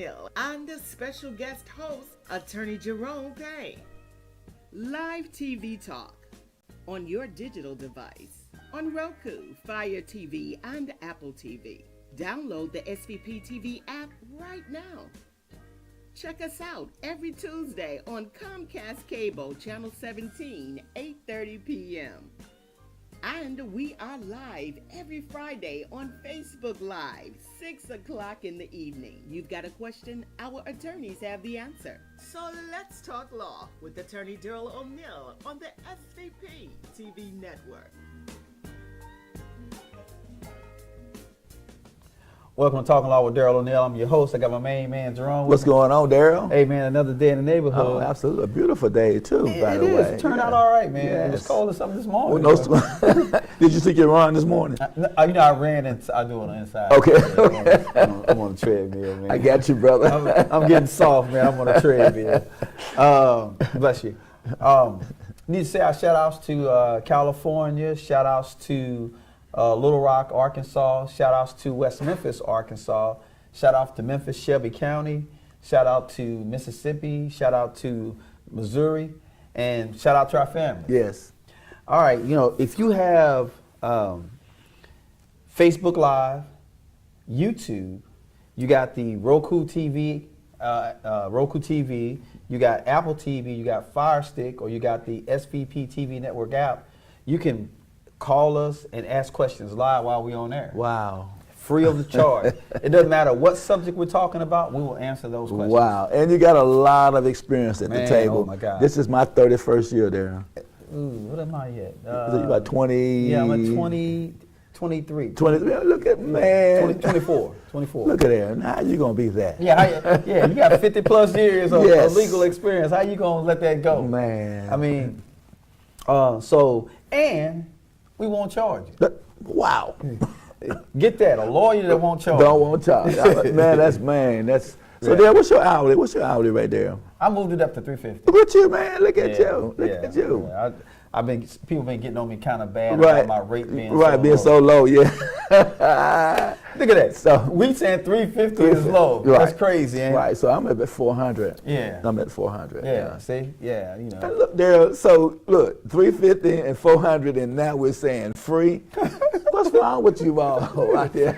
O'Neill and the special guest host, Attorney Jerome Payne. Live TV talk on your digital device, on Roku, Fire TV, and Apple TV. Download the SVP TV app right now. Check us out every Tuesday on Comcast Cable, Channel 17, 8:30 p.m. And we are live every Friday on Facebook Live, 6 o'clock in the evening. You've got a question? Our attorneys have the answer. So let's talk law with Attorney Daryl O'Neill on the SVP TV network. Welcome to Talking Law with Daryl O'Neill. I'm your host. I got my main man, Jerome. What's going on, Daryl? Hey, man, another day in the neighborhood. Oh, absolutely. A beautiful day, too, by the way. It turned out all right, man. Yes. It was cold or something this morning. Well, did you take your run this morning? I ran and I do it on the inside. Okay. I'm on the treadmill, man. I got you, brother. I'm getting soft, man. I'm on the treadmill. Bless you. Need to say our shout-outs to California, shout-outs to Little Rock, Arkansas, shout outs to West Memphis, Arkansas, shout out to Memphis, Shelby County, shout out to Mississippi, shout out to Missouri, and shout out to our family. Yes. All right, if you have Facebook Live, YouTube, you got the Roku TV, you got Apple TV, you got Fire Stick, or you got the SVP TV Network app, you can call us and ask questions live while we're on air. Wow. Free of the charge. It doesn't matter what subject we're talking about, we will answer those questions. Wow. And you got a lot of experience at the table. Oh my God. This is my 31st year there. What am I yet? You about 20? Yeah, I'm at 23. 23. Look at, man. 24. Look at there. Now, how you going to be that? Yeah, you got 50 plus years of Yes. legal experience. How you going to let that go? Man. I mean, and we won't charge you. Wow. Get that, a lawyer that won't charge. Don't want to charge. That's so. There, what's your hourly? What's your hourly right there? I moved it up to $350. Look at you, man. Look at you. Look at you. Yeah. People been getting on me kind of bad Right. about my rate being being so low. Yeah. Look at that. So we saying $350 is low. Right. That's crazy, ain't it? Right. So I'm at 400. Yeah. I'm at 400. Yeah. See? Yeah. And look there. So look, 350 and 400, and now we're saying free. What's wrong with you all right there?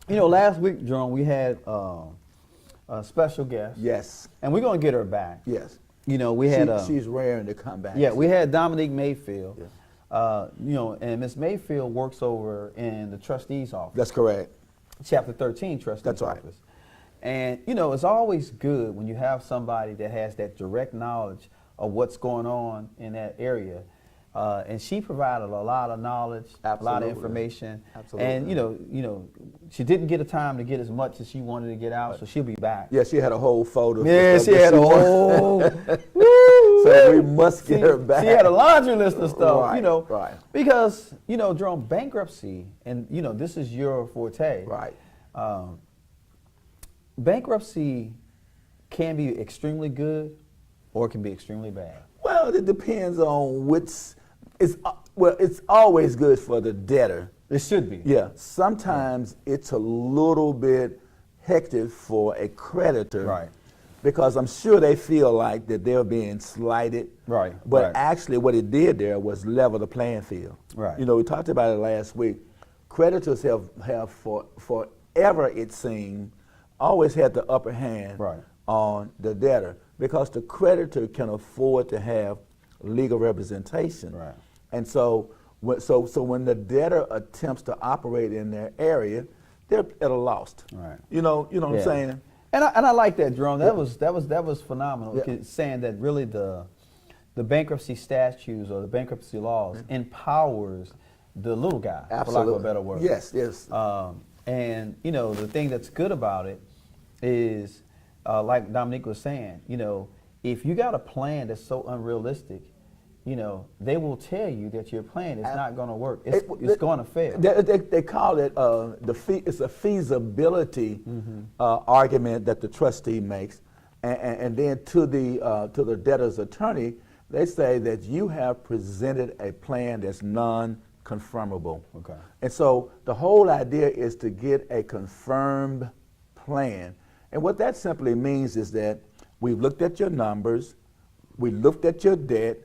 Last week, Jerome, we had a special guest. Yes. And we're gonna get her back. Yes. We had she's raring to come back. Yeah, we had Dominique Mayfield. Yes. And Miss Mayfield works over in the trustee's office. That's correct. Chapter 13 trustee's That's right. office. And it's always good when you have somebody that has that direct knowledge of what's going on in that area. And she provided a lot of knowledge, a lot of information. Absolutely. And she didn't get a time to get as much as she wanted to get out, so she'll be back. Yeah, she had a whole photo. Yeah, she had a whole. So we must get her back. She had a laundry list of stuff, Right, right. because Jerome, bankruptcy, and this is your forte. Right. Bankruptcy can be extremely good, or it can be extremely bad. Well, it depends on which. It's always good for the debtor. It should be. Yeah. Sometimes it's a little bit hectic for a creditor. Right. Because I'm sure they feel like that they're being slighted. Right. But right. actually what it did there was level the playing field. Right. We talked about it last week. Creditors have forever, it seemed, always had the upper hand Right. on the debtor because the creditor can afford to have legal representation. Right. And so when the debtor attempts to operate in their area, they're at a loss. Right. You know what I'm saying? And I like that, Jerome. That was phenomenal. Yeah. Saying that really the bankruptcy statutes or the bankruptcy laws empowers the little guy, Absolutely. for lack of a better word. Yes, yes. And the thing that's good about it is, like Dominique was saying, if you got a plan that's so unrealistic, they will tell you that your plan is not going to work. It's going to fail. They call it it's a feasibility argument that the trustee makes, and then to the debtor's attorney, they say that you have presented a plan that's non-confirmable. Okay. And so the whole idea is to get a confirmed plan. And what that simply means is that we've looked at your numbers, we looked at your debt,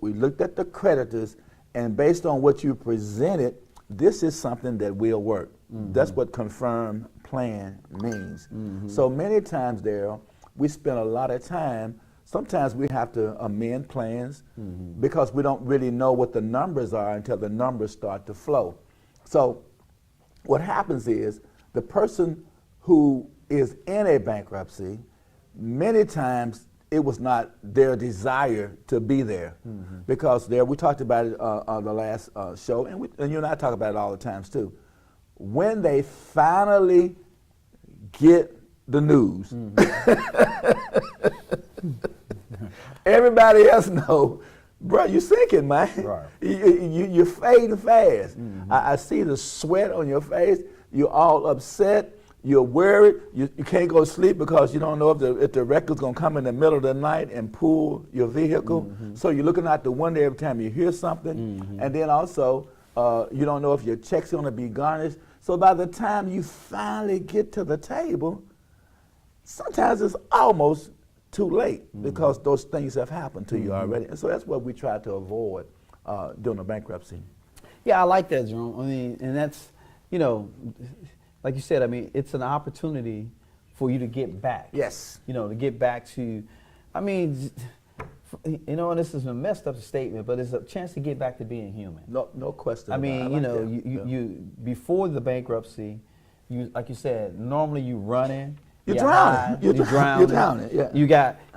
we looked at the creditors, and based on what you presented, this is something that will work. That's what confirmed plan means. So many times, Daryl, we spend a lot of time, sometimes we have to amend plans because we don't really know what the numbers are until the numbers start to flow. So what happens is the person who is in a bankruptcy, many times it was not their desire to be there because we talked about it on the last show, and you and I talk about it all the times too. When they finally get the news, everybody else know, bro, you're sinking, man. Right. You're fading fast. I see the sweat on your face. You're all upset. You're worried. You can't go to sleep because you don't know if the wrecker's going to come in the middle of the night and pull your vehicle. So you're looking out the window every time you hear something. And then also, you don't know if your check's going to be garnished. So by the time you finally get to the table, sometimes it's almost too late because those things have happened to you already. And so that's what we try to avoid during a bankruptcy. Yeah, I like that, Jerome. I mean, and that's, you know, like you said, I mean, it's an opportunity for you to get back. Yes. You know, to get back to, I mean, you know, and this is a messed up statement, but it's a chance to get back to being human. No question. I mean, you know, that. you before the bankruptcy, you, like you said, normally you running. You're drowning. You're drowning. Yeah. You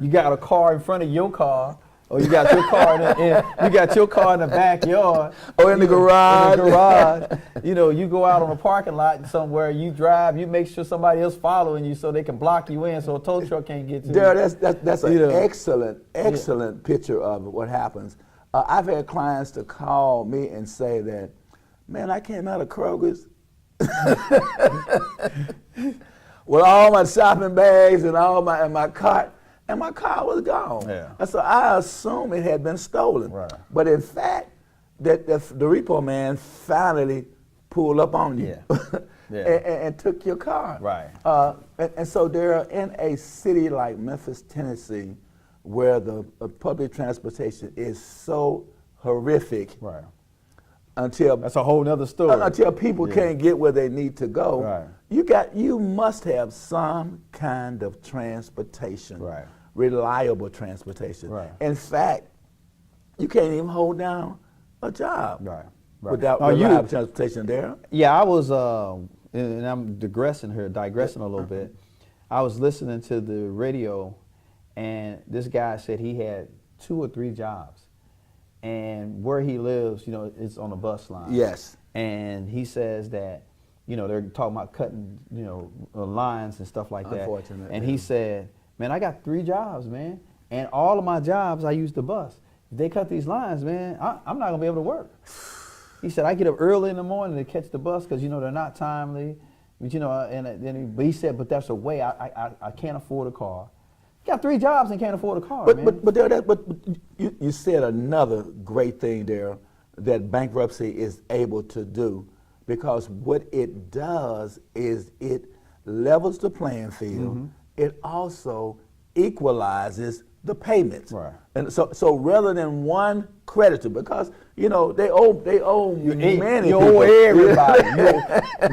got a car in front of your car, or you got your car in the backyard, or in the garage. In the garage. You know, you go out on a parking lot somewhere. You drive. You make sure somebody else following you so they can block you in, so a tow truck can't get to you. That's an excellent picture of what happens. I've had clients to call me and say that, man, I came out of Kroger's with all my shopping bags and all my cart, and my car was gone. Yeah. And so I assume it had been stolen. Right. But in fact, that the repo man finally pulled up on you and took your car. Right. And so they're in a city like Memphis, Tennessee, where the public transportation is so horrific. Right. Until that's a whole nother story. Until people can't get where they need to go. Right. You must have some kind of transportation. Right. Reliable transportation. Right. In fact, you can't even hold down a job. Right. Without reliable transportation there. Yeah, I was and I'm digressing a little bit. I was listening to the radio, and this guy said he had 2 or 3 jobs. And where he lives, you know, it's on a bus line. Yes. And he says that, you know, they're talking about cutting, you know, lines and stuff like that. Unfortunately. And he said, man, I got 3 jobs, man. And all of my jobs, I use the bus. If they cut these lines, man, I'm not going to be able to work. He said, I get up early in the morning to catch the bus because, you know, they're not timely. But, you know, but he said, but that's a way I can't afford a car. Got 3 jobs and can't afford a car, man. But you said another great thing there that bankruptcy is able to do, because what it does is it levels the playing field. It also equalizes the payments. Right. And so rather than one creditor, because you know they owe many. You owe everybody.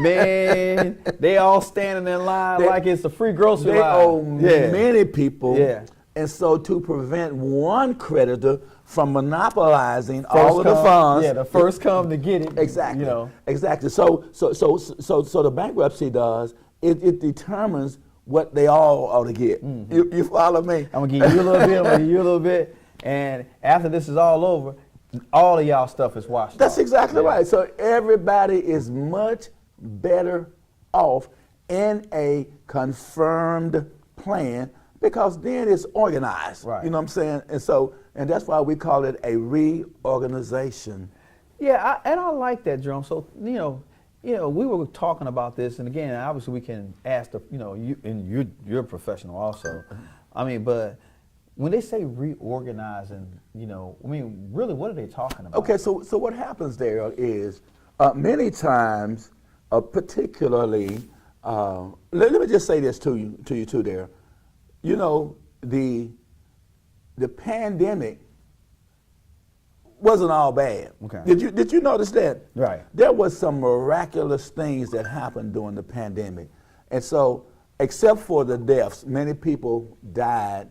Man, they all standing in line like it's a free grocery line. They owe many people. Yeah. And so to prevent one creditor from monopolizing all of the funds. Yeah, the first come to get it. Exactly. You know. Exactly. So the bankruptcy does, it determines what they all ought to get. You follow me? I'm gonna give you a little bit, I'm gonna give you a little bit, and after this is all over, all of y'all stuff is washed That's off. exactly right. So everybody is much better off in a confirmed plan, because then it's organized. Right. You know what I'm saying? And that's why we call it a reorganization. Yeah, I like that, Jerome. So you know, we were talking about this, and again, obviously we can ask the, you know, you're a professional also. I mean, but when they say reorganizing, you know, I mean, really, what are they talking about? Okay, so what happens there is many times, particularly let me just say this to you too there. You know, the pandemic wasn't all bad. Okay. Did you notice that? Right. There was some miraculous things that happened during the pandemic. And so, except for the deaths, many people died,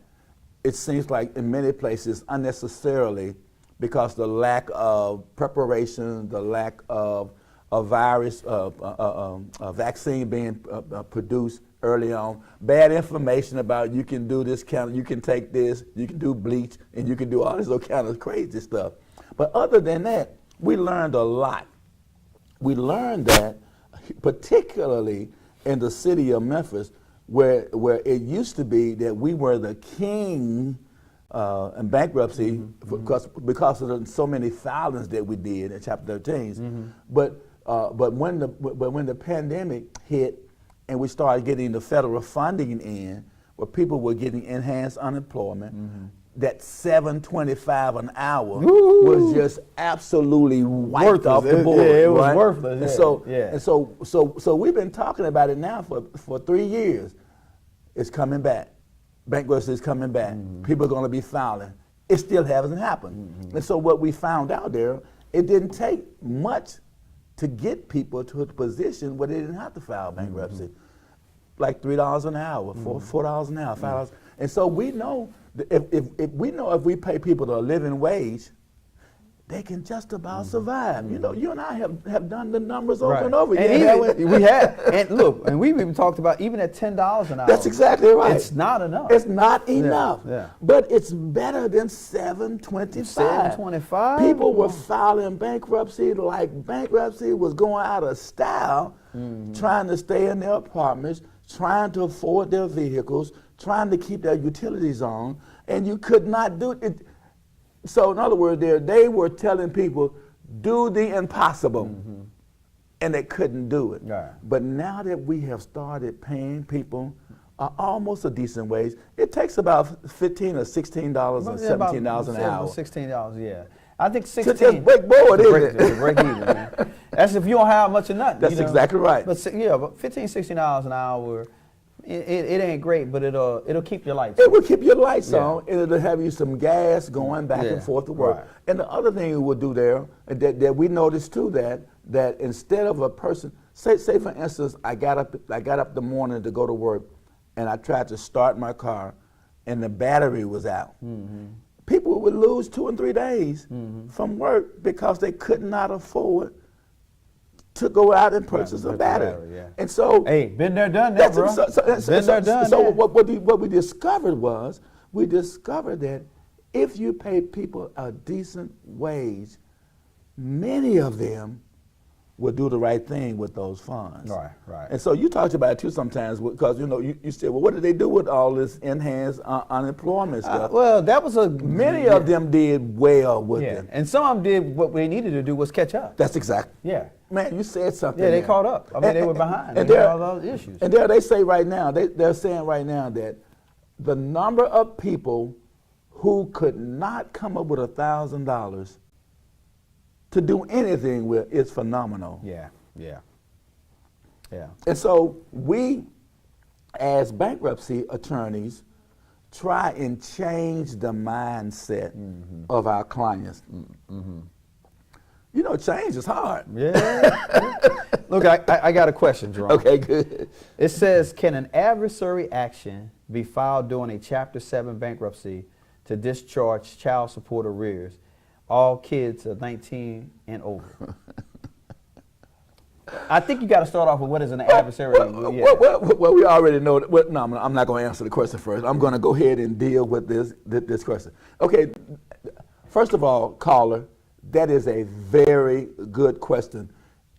it seems like in many places unnecessarily, because the lack of preparation, the lack of a virus, a vaccine being produced early on, bad information about you can do this kind, you can take this, you can do bleach, and you can do all this other kind of crazy stuff. But other than that, we learned a lot. We learned that, particularly in the city of Memphis, where it used to be that we were the king in bankruptcy because of so many filings that we did in Chapter 13. But when the pandemic hit and we started getting the federal funding in, where people were getting enhanced unemployment, that $7.25 an hour was just absolutely wiped off the board. Yeah, it was right? worthless. And so we've been talking about it now for 3 years. It's coming back. Bankruptcy is coming back. People are going to be filing. It still hasn't happened. And so what we found out there, it didn't take much to get people to a position where they didn't have to file bankruptcy. Like $3 an hour, $4 an hour, $5. And so we know if we pay people a living wage, they can just about survive. You know, you and I have done the numbers over and over again. And we have. And look, and we've even talked about even at $10 an hour. That's exactly right. It's not enough. It's not enough. Yeah. But it's better than $7.25. $7.25? People were filing bankruptcy like bankruptcy was going out of style, trying to stay in their apartments, trying to afford their vehicles, trying to keep their utilities on, and you could not do it. So in other words, they were telling people, do the impossible, and they couldn't do it. Right. But now that we have started paying people almost a decent wage, it takes about $15 or $16 or $17 an hour. $16, yeah. I think 16. To just break board, isn't it? To break even, man. That's if you don't have much of nothing. That's exactly right. But yeah, but $15, $16 an hour, it ain't great, but it'll keep your lights It on. will keep your lights on, and it'll have you some gas going back and forth to work. Right. And the other thing it will do there, that we noticed too, that instead of a person, say for instance, I got up the morning to go to work, and I tried to start my car, and the battery was out. People would lose 2 and 3 days from work because they could not afford to go out and purchase a battery. And so, hey, been there, done that, bro. Been there, done so that. what we discovered was, that if you pay people a decent wage, many of them will do the right thing with those funds. Right. And so you talked about it too sometimes, because you said, well, what did they do with all this enhanced unemployment stuff? Well, that was many of them did well with it. And some of them did what they needed to do was catch up. That's exactly. Yeah. Man, you said something. Yeah, they there. caught up. I mean, they were behind. And they had all those issues. And there they say right now, they're saying right now that the number of people who could not come up with $1,000 to do anything with is phenomenal. Yeah. And so we, as bankruptcy attorneys, try and change the mindset of our clients. You know, change is hard. Yeah. Look, I got a question, Jerome. Okay, good. It says, can an adversary action be filed during a Chapter 7 bankruptcy to discharge child support arrears? All kids are 19 and over. I think you got to start off with what is an adversary. Well, we already know. No, I'm not going to answer the question first. I'm going to go ahead and deal with this question. Okay, first of all, caller, that is a very good question.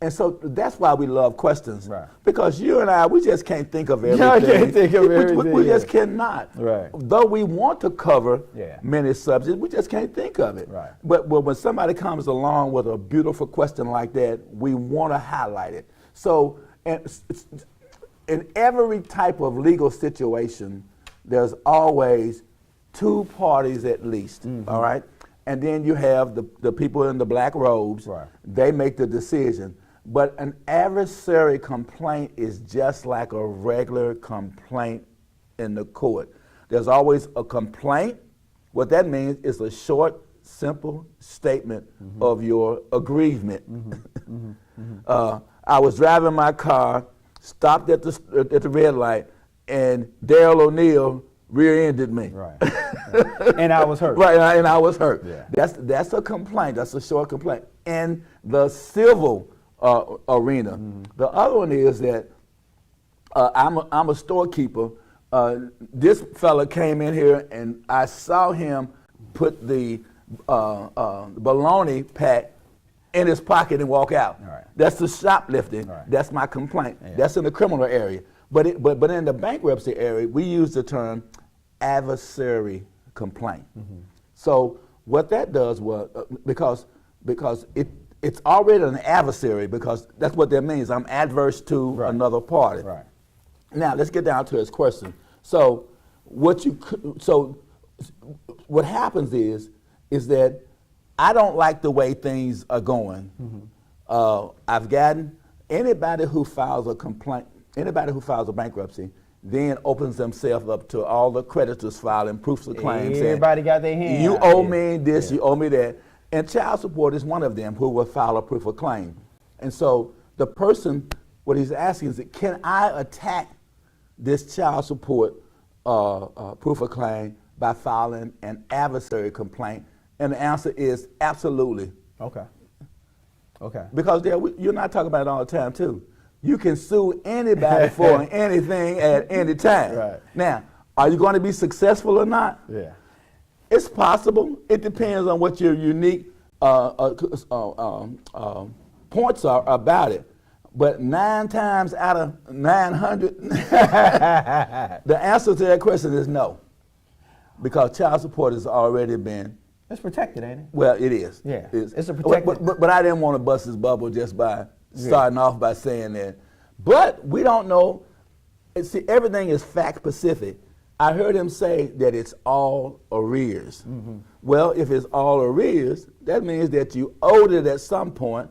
And so that's why we love questions. Right. Because you and I, we just can't think of everything. I can't think of everything. We just cannot. Right. Though we want to cover Yeah. many subjects, we just can't think of it. Right. But when somebody comes along with a beautiful question like that, we want to highlight it. So in every type of legal situation, there's always two parties at least, all right? And then you have the people in the black robes. Right. They make the decision. But an adversary complaint is just like a regular complaint in the court. There's always a complaint. What that means is a short, simple statement of your aggrievement. I was driving my car, stopped at the red light, and Daryl O'Neill rear-ended me. Right. And I was hurt. Right, and I was hurt. Yeah. That's a complaint. That's a short complaint. In the civil arena, the other one is that I'm a storekeeper. This fella came in here, and I saw him put the bologna pack in his pocket and walk out. Right. That's the shoplifting. Right. That's my complaint. Yeah. That's in the criminal area. But in the bankruptcy area, we use the term adversary complaint. So what that does was because it's already an adversary, because that's what that means. I'm adverse to another party. Right. Now let's get down to his question. So what happens is that I don't like the way things are going. I've gotten anybody who files a complaint, anybody who files a bankruptcy, then opens themselves up to all the creditors filing proofs of claim. Everybody got their hand You out owe there. me this, you owe me that. And child support is one of them who will file a proof of claim. And so the person, what he's asking is, can I attack this child support proof of claim by filing an adversary complaint? And the answer is absolutely. Okay. Okay. Because you're not talking about it all the time, too. You can sue anybody for anything at any time. Right. Now, are you going to be successful or not? Yeah. It's possible. It depends on what your unique points are about it. But 9 times out of 900, the answer to that question is no. Because child support has already been. It's protected, ain't it? Well, it is. Yeah. It's a protected. But I didn't want to bust his bubble just by starting off by saying that. But we don't know. See, everything is fact specific. I heard him say that it's all arrears. Well, if it's all arrears, that means that you owed it at some point,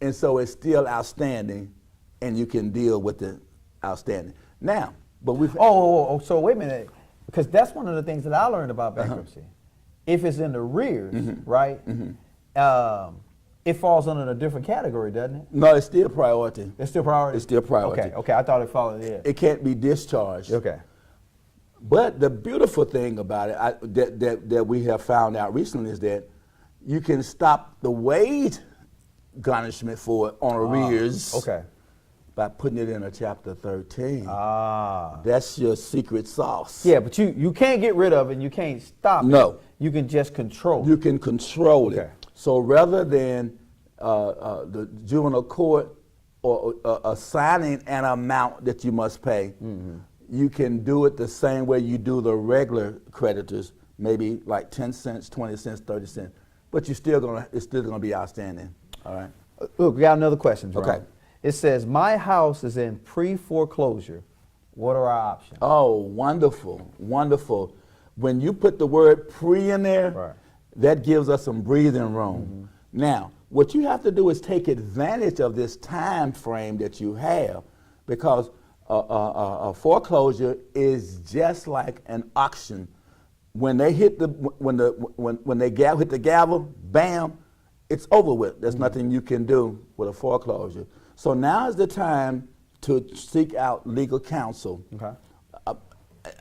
and so it's still outstanding, and you can deal with the outstanding. Now, but we've... So wait a minute, because that's one of the things that I learned about bankruptcy. If it's in the rears, right, it falls under a different category, doesn't it? No, it's still priority. It's still priority? It's still priority. Okay, I thought it followed it. It can't be discharged. Okay. But the beautiful thing about it that we have found out recently is that you can stop the wage garnishment for it on arrears. Okay. By putting it in a Chapter 13. Ah. That's your secret sauce. Yeah, but you can't get rid of it and you can't stop it. No. You can just control it. You can control Okay. it. So rather than the juvenile court or assigning an amount that you must pay, you can do it the same way you do the regular creditors, maybe like 10 cents, 20 cents, 30 cents. But it's still gonna be outstanding. All right. Look, we got another question, Jerome. Okay. It says, my house is in pre-foreclosure. What are our options? Oh, wonderful, wonderful. When you put the word pre in there, that gives us some breathing room. Now, what you have to do is take advantage of this time frame that you have, because a foreclosure is just like an auction. When they hit when they hit the gavel, bam, it's over with. There's nothing you can do with a foreclosure. So now is the time to seek out legal counsel. Okay.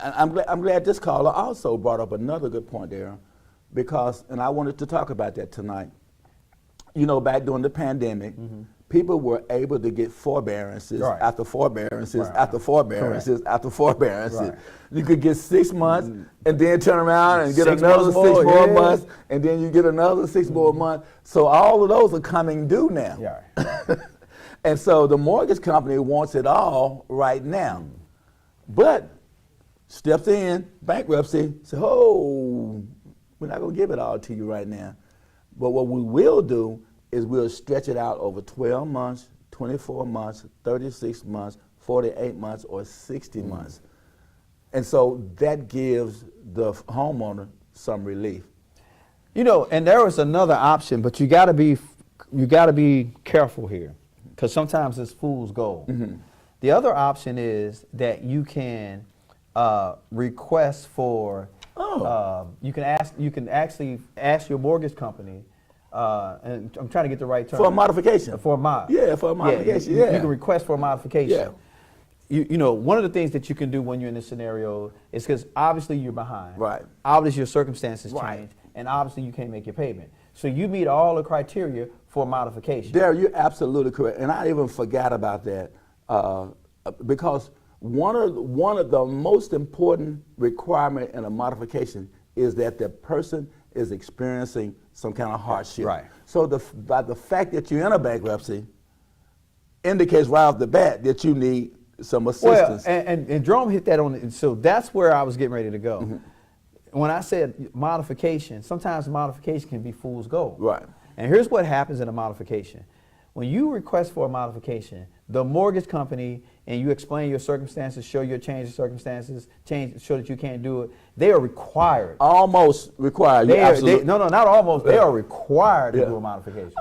I'm glad this caller also brought up another good point there, because, and I wanted to talk about that tonight. You know, back during the pandemic, people were able to get forbearances after forbearances after forbearances after forbearances. You could get 6 months and then turn around and get another 6 more months, and then you get another 6 more months. So all of those are coming due now. Yeah. And so the mortgage company wants it all right now. But steps in, bankruptcy, says, oh, we're not going to give it all to you right now. But what we will do is we'll stretch it out over 12 months, 24 months, 36 months, 48 months, or 60 months. And so that gives the homeowner some relief. You know, and there was another option, but you got to be you got to be careful here, because sometimes it's fool's gold. The other option is that you can request for. You can actually ask your mortgage company, and I'm trying to get the right term. For a modification. For a mod. Yeah, for a modification. Yeah, you can request for a modification. Yeah. You know, one of the things that you can do when you're in this scenario is because obviously you're behind. Right. Obviously your circumstances Right. change, and obviously you can't make your payment. So you meet all the criteria for a modification. Darryl, you're absolutely correct, and I even forgot about that because one of the most important requirement in a modification is that the person is experiencing some kind of hardship. Right. So by the fact that you're in a bankruptcy indicates right off the bat that you need some assistance. Well, and Jerome hit that on it. So that's where I was getting ready to go. When I said modification, sometimes modification can be fool's gold. Right. And here's what happens in a modification. When you request for a modification, the mortgage company, and you explain your circumstances, show your change of circumstances, show that you can't do it, they are required. Almost required. No, not almost. They are required to do a modification.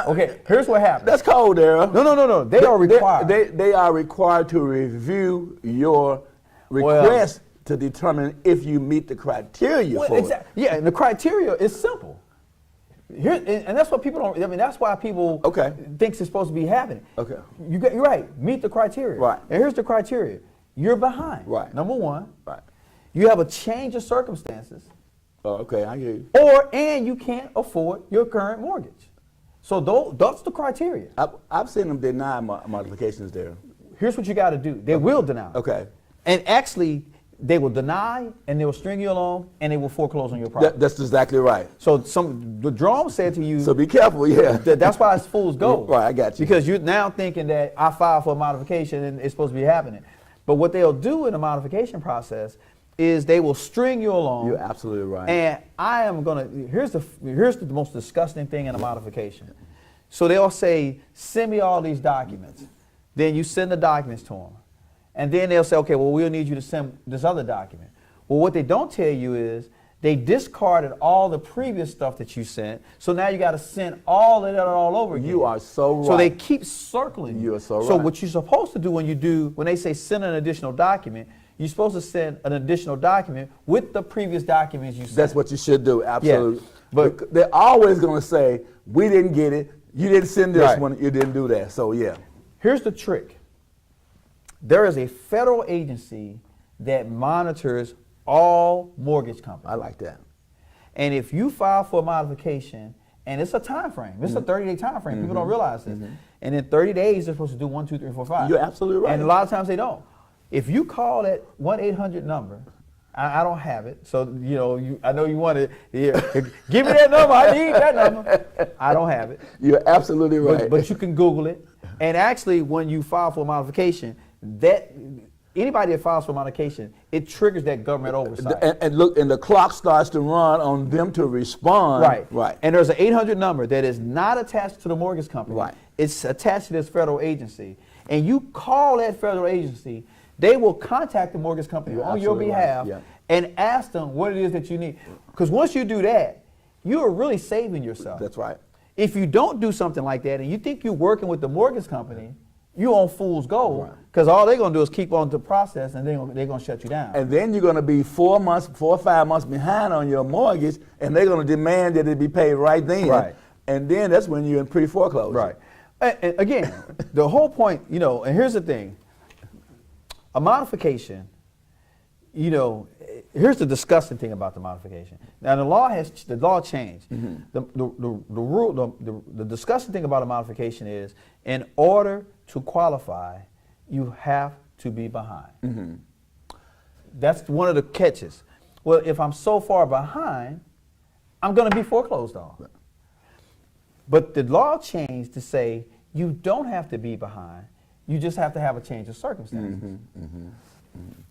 Okay, here's what happens. That's cold, Darryl. No. They are required. They are required to review your request to determine if you meet the criteria for it. Yeah, and the criteria is simple. Here, and that's what people don't. I mean, that's why people thinks it's supposed to be happening. Okay. You're right. Meet the criteria. Right. And here's the criteria. You're behind. Right. Number one. Right. You have a change of circumstances. Oh, okay, I hear you. And you can't afford your current mortgage. So that's the criteria. I've seen them deny modifications there. Here's what you got to do. They will deny. Okay. And actually, they will deny, and they will string you along, and they will foreclose on your property. That's exactly right. So the Jerome said to you. So be careful, yeah. That's why it's fool's gold. Right, I got you. Because you're now thinking that I filed for a modification and it's supposed to be happening. But what they'll do in the modification process is they will string you along. You're absolutely right. And I am gonna. Here's the most disgusting thing in a modification. So they'll say, send me all these documents. Then you send the documents to them. And then they'll say, okay, well, we'll need you to send this other document. Well, what they don't tell you is they discarded all the previous stuff that you sent. So now you got to send all of that all over again. You are so right. So they keep circling you. You are so right. So what you're supposed to do when they say send an additional document, you're supposed to send an additional document with the previous documents you sent. That's what you should do, absolutely. Yeah. But they're always going to say, we didn't get it, you didn't send this one, you didn't do that. So yeah. Here's the trick. There is a federal agency that monitors all mortgage companies. I like that. And if you file for a modification, and it's a time frame, it's a 30-day time frame. People don't realize this. And in 30 days, they're supposed to do 1, 2, 3, 4, 5. You're absolutely right. And a lot of times they don't. If you call that 1-800 number, I don't have it, so I know you want it. Yeah. Give me that number. I need that number. I don't have it. You're absolutely right. But you can Google it. And actually, when you file for a modification, anybody that files for modification, it triggers that government oversight. And look, and the clock starts to run on them to respond. Right. And there's an 800 number that is not attached to the mortgage company. Right. It's attached to this federal agency. And you call that federal agency, they will contact the mortgage company on your behalf and ask them what it is that you need. Because once you do that, you are really saving yourself. That's right. If you don't do something like that and you think you're working with the mortgage company, you on fool's gold, because all they're going to do is keep on the process, and they're going to shut you down. And then you're going to be 4 or 5 months behind on your mortgage, and they're going to demand that it be paid right then. Right. And then that's when you're in pre-foreclosure. Right. And again, the whole point, and here's the thing. A modification, here's the disgusting thing about the modification. Now the law changed. The disgusting thing about a modification is, in order to qualify, you have to be behind. That's one of the catches. Well, if I'm so far behind, I'm going to be foreclosed on. But the law changed to say you don't have to be behind. You just have to have a change of circumstances.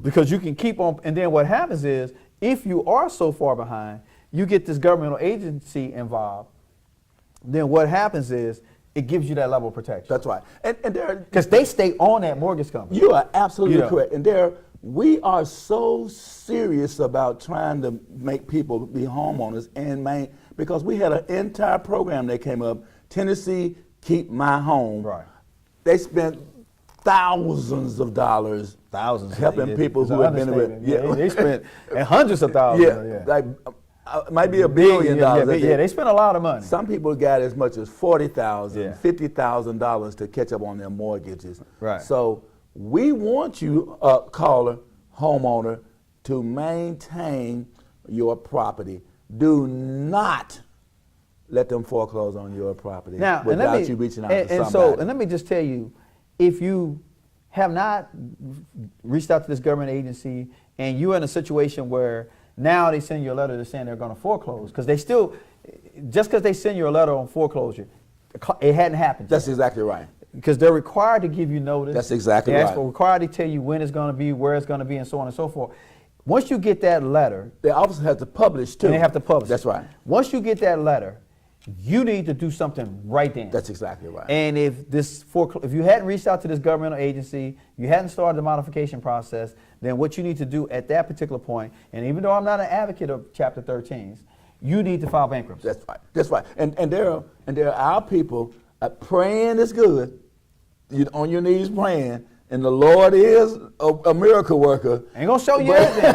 Because you can keep on, and then what happens is, if you are so far behind, you get this governmental agency involved, then what happens is, it gives you that level of protection. That's right. And because they stay on that mortgage company. You are absolutely correct. And we are so serious about trying to make people be homeowners, because we had an entire program that came up Tennessee Keep My Home. Right. They spent thousands of dollars Thousands. helping people who have been with. Yeah, they spent hundreds of thousands. Yeah, like maybe $1 billion. Yeah, they spent a lot of money. Some people got as much as $40,000, Yeah. $50,000 to catch up on their mortgages. Right. So we want you, caller, homeowner, to maintain your property. Do not let them foreclose on your property Now, without you reaching out to somebody. And let me just tell you, if you have not reached out to this government agency and you're in a situation where now they send you a letter saying they're going to foreclose, because they still, just because they send you a letter on foreclosure, it hadn't happened That's yet. exactly right. Because they're required to give you notice. That's exactly They're right. required to tell you when it's going to be, where it's going to be, and so on and so forth. Once you get that letter, The office has to publish too. and they have to publish That's it. right. Once you get that letter, you need to do something right then. That's exactly right. And if if you hadn't reached out to this governmental agency, you hadn't started the modification process, then what you need to do at that particular point, and even though I'm not an advocate of Chapter 13s, you need to file bankruptcy. That's right. That's right. And there are our people praying is good. You on your knees praying, and the Lord is a miracle worker. Ain't gonna show you everything.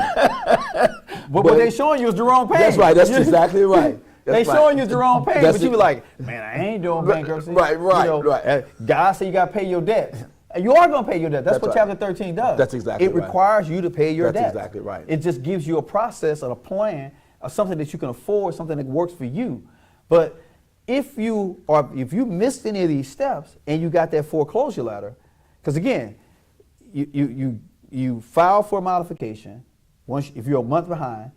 but what they showing you is Jerome Payne. That's right. That's exactly right. They That's right. showing you Jerome Payne, That's but you it. be like, man, I ain't doing bankruptcy. Right. God said you got to pay your debt. And you are going to pay your debt. That's what right. Chapter 13 does. That's exactly it right. It requires you to pay your debt. That's exactly right. It just gives you a process and a plan of something that you can afford, something that works for you. But if you missed any of these steps and you got that foreclosure letter, because again, you file for a modification if you're a month behind,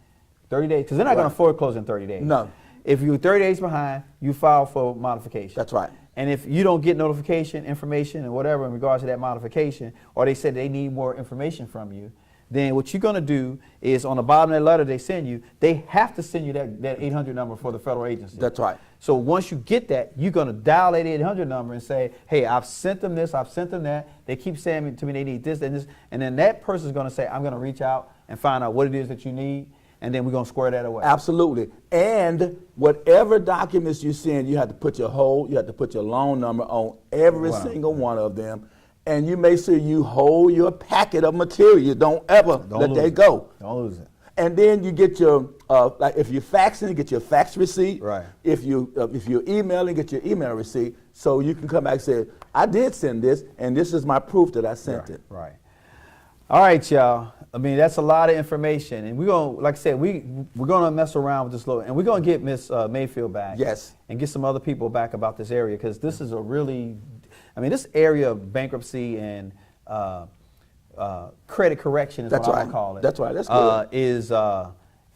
30 days, because they're not going to foreclose in 30 days. No. If you're 30 days behind, you file for modification. That's right. And if you don't get notification, information, and whatever in regards to that modification, or they said they need more information from you, then what you're going to do is on the bottom of that letter they send you, they have to send you that 800 number for the federal agency. That's right. So once you get that, you're going to dial that 800 number and say, hey, I've sent them this, I've sent them that. They keep saying to me they need this and this. And then that person's going to say, I'm going to reach out and find out what it is that you need. And then we're going to square that away. Absolutely. And whatever documents you send, you have to put your loan number on every single one of them. And you make sure you hold your packet of material. Don't ever let that go. Don't lose it. And then you get your, like if you're faxing, get your fax receipt. Right. If you're emailing, get your email receipt. So you can come back and say, I did send this, and this is my proof that I sent it. Right. All right, y'all. I mean, that's a lot of information, and we're gonna, like I said, we're gonna mess around with this little, and we're gonna get Miss Mayfield back. Yes. And get some other people back about this area, because this is a really, I mean, this area of bankruptcy and credit correction is That's what I right. would call it. That's right. That's good.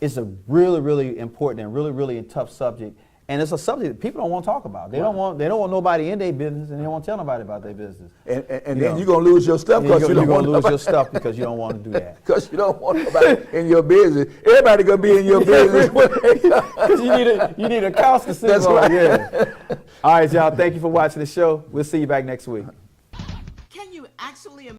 Is a really, really important and really, really tough subject. And it's a subject that people don't want to talk about. They don't want nobody in their business, and they don't want to tell nobody about their business. And then you're going to lose your stuff because you don't want to lose your stuff because you don't want to do that. Because you don't want nobody in your business. Everybody going to be in your business. Because you need a couch to sit That's on. right. Yeah. All right, y'all. Thank you for watching the show. We'll see you back next week. Can you actually